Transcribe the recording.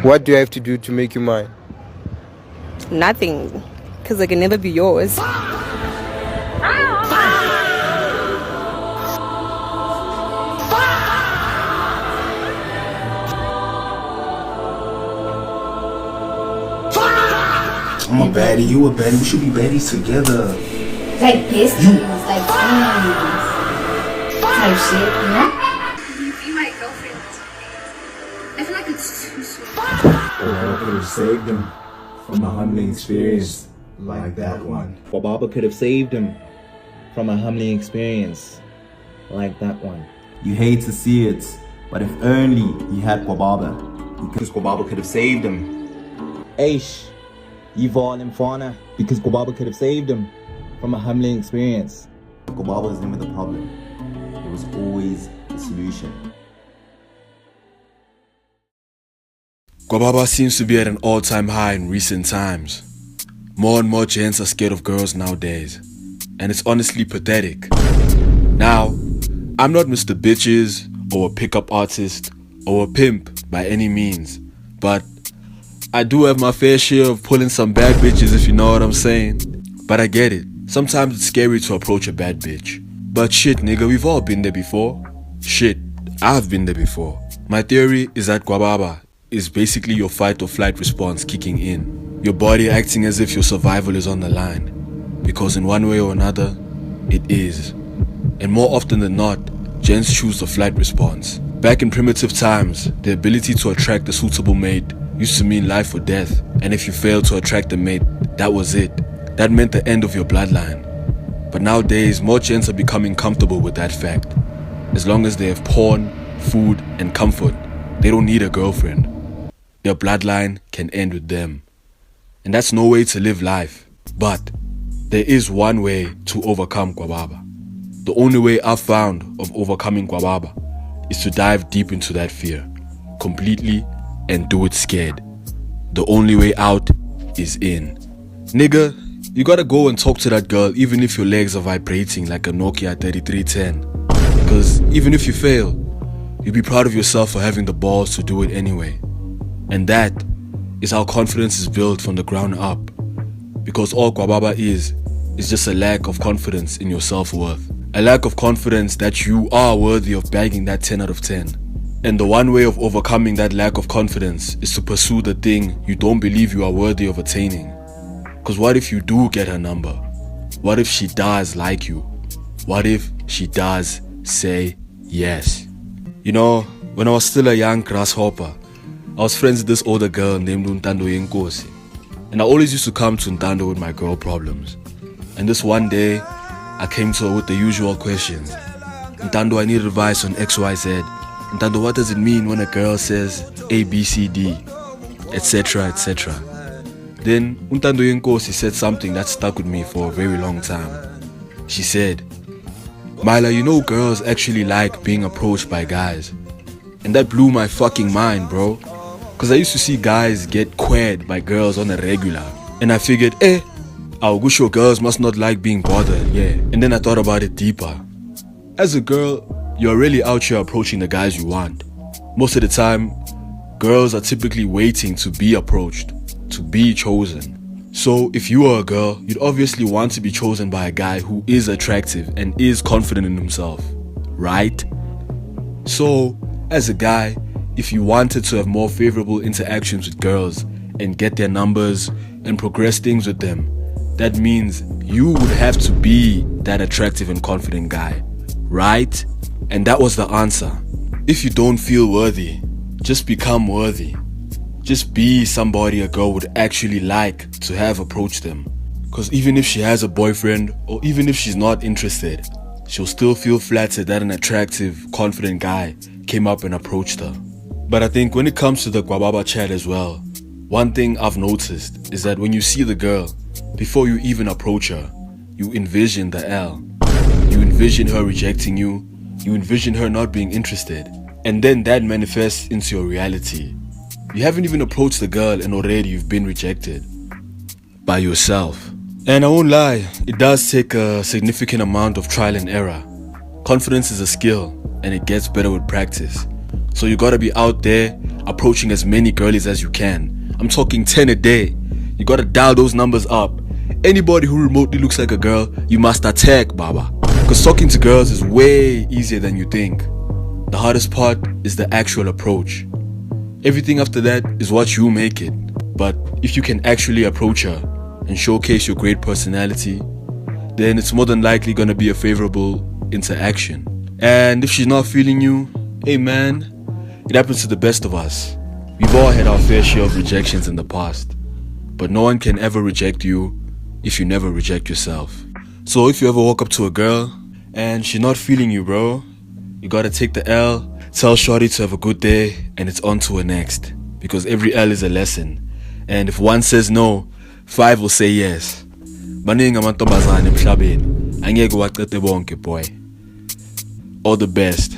What do I have to do to make you mine? Nothing, because I can never be yours. I'm a baddie, you a baddie. We should be baddies together. Like besties, like friends. Type shit, you know? Be my girlfriend. I feel like it's too soon. Gwababa could have saved him from a humbling experience like that one. Gwababa could have saved him from a humbling experience like that one. You hate to see it, but if only he had Gwababa, Because Gwababa could have saved him. Aish, Yvonne and Fauna, because Gwababa could have saved him from a humbling experience. Gwababa was never the problem. It was always the solution. Gwababa seems to be at an all-time high in recent times. More and more gents are scared of girls nowadays, and it's honestly pathetic. Now, I'm not Mr. Bitches or a pickup artist or a pimp by any means, but I do have my fair share of pulling some bad bitches, if you know what I'm saying. But I get it. Sometimes it's scary to approach a bad bitch. But shit, nigga, we've all been there before. Shit, I've been there before. My theory is that Gwababa is basically your fight or flight response kicking in. Your body acting as if your survival is on the line. Because in one way or another, it is. And more often than not, gents choose the flight response. Back in primitive times, the ability to attract a suitable mate used to mean life or death, and if you failed to attract a mate, that was it. That meant the end of your bloodline. But nowadays, more gents are becoming comfortable with that fact. As long as they have porn, food, and comfort, they don't need a girlfriend. Their bloodline can end with them. And that's no way to live life. But there is one way to overcome Gwababa. The only way I've found of overcoming Gwababa is to dive deep into that fear, completely, and do it scared. The only way out is in. Nigga, you gotta go and talk to that girl even if your legs are vibrating like a Nokia 3310. Because even if you fail, you'll be proud of yourself for having the balls to do it anyway. And that is how confidence is built from the ground up. Because all Gwababa is just a lack of confidence in your self-worth. A lack of confidence that you are worthy of bagging that 10 out of 10. And the one way of overcoming that lack of confidence is to pursue the thing you don't believe you are worthy of attaining. Cause what if you do get her number? What if she does like you? What if she does say yes? You know, when I was still a young grasshopper, I was friends with this older girl named Ntando Yenkosi. And I always used to come to Ntando with my girl problems. And this one day, I came to her with the usual questions. Ntando, I need advice on XYZ. Ntando, what does it mean when a girl says A, B, C, D, etc, etc? Then Ntando Yenkosi said something that stuck with me for a very long time. She said, Maila, you know girls actually like being approached by guys. And that blew my fucking mind, bro. Cause I used to see guys get queered by girls on a regular. And I figured, Augusho girls must not like being bothered, yeah. And then I thought about it deeper. As a girl, you're really out here approaching the guys you want. Most of the time, girls are typically waiting to be approached, to be chosen. So if you are a girl, you'd obviously want to be chosen by a guy who is attractive and is confident in himself, right? So, as a guy, if you wanted to have more favorable interactions with girls and get their numbers and progress things with them, that means you would have to be that attractive and confident guy, right? And that was the answer. If you don't feel worthy, just become worthy. Just be somebody a girl would actually like to have approach them. Cause even if she has a boyfriend, or even if she's not interested, she'll still feel flattered that an attractive, confident guy came up and approached her. But I think when it comes to the Gwababa chat as well, one thing I've noticed is that when you see the girl, before you even approach her, you envision the L. You envision her rejecting you, you envision her not being interested, and then that manifests into your reality. You haven't even approached the girl and already you've been rejected by yourself. And I won't lie, it does take a significant amount of trial and error. Confidence is a skill and it gets better with practice. So you gotta be out there approaching as many girlies as you can. I'm talking 10 a day. You gotta dial those numbers up. Anybody who remotely looks like a girl, you must attack, Baba. Cause talking to girls is way easier than you think. The hardest part is the actual approach. Everything after that is what you make it. But if you can actually approach her and showcase your great personality, then it's more than likely gonna be a favorable interaction. And if she's not feeling you, hey man, it happens to the best of us. We've all had our fair share of rejections in the past, but no one can ever reject you if you never reject yourself. So if you ever walk up to a girl and she's not feeling you, bro, you gotta take the L, tell shorty to have a good day, and it's on to her next. Because every L is a lesson. And if one says no, 5 will say yes. Baningi amantombazane emhlabeni, angeke uwaqede bonke, boy. All the best.